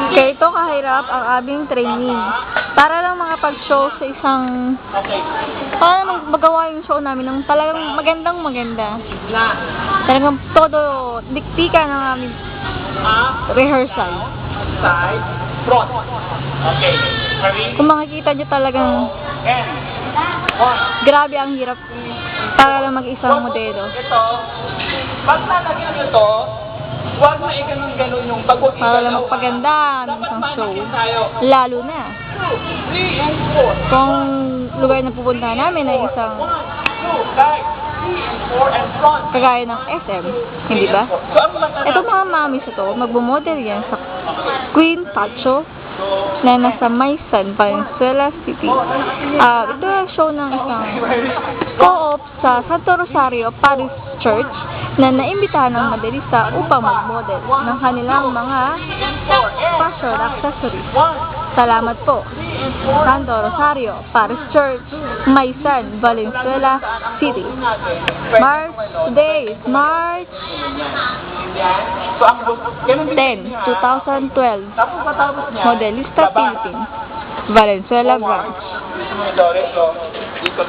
Kaya ito kahirap ang aming training. Para lang makapag-show sa isang... Para magawa yung show namin ng talagang magandang maganda. Talagang todo diktika ng aming rehearsal. Side, front. Okay. Ready? Kung makikita nyo talagang And one. grabe ang hirap para lang mag-isang modelo. Ito, pag nalagyan nyo ito, huwag na ganun yung pag-uwi. Para lang magpaganda ng isang show. Lalo na 2, 3, and 4. kung lugar na pupunta namin ay isang 1, 2, like 3, and 4, and front. kagaya ng SM, hindi ba? So, ang mga Ito mga mamis ito, magbo-model yan sa Queen Pacho na nasa Maysan, Valenzuela City. Ito ang show ng isang co-op sa Santo Rosario Parish Church na naimbitahan ng modelista upang mag-model ng kanilang mga fashion accessories. Salamat po. Santo Rosario Parish Church, Maysan, Valenzuela City. Today is March So, ang ganun 10, 2012. Tapos matapos niya, Modelista Philippines, Valenzuela Branch. Dito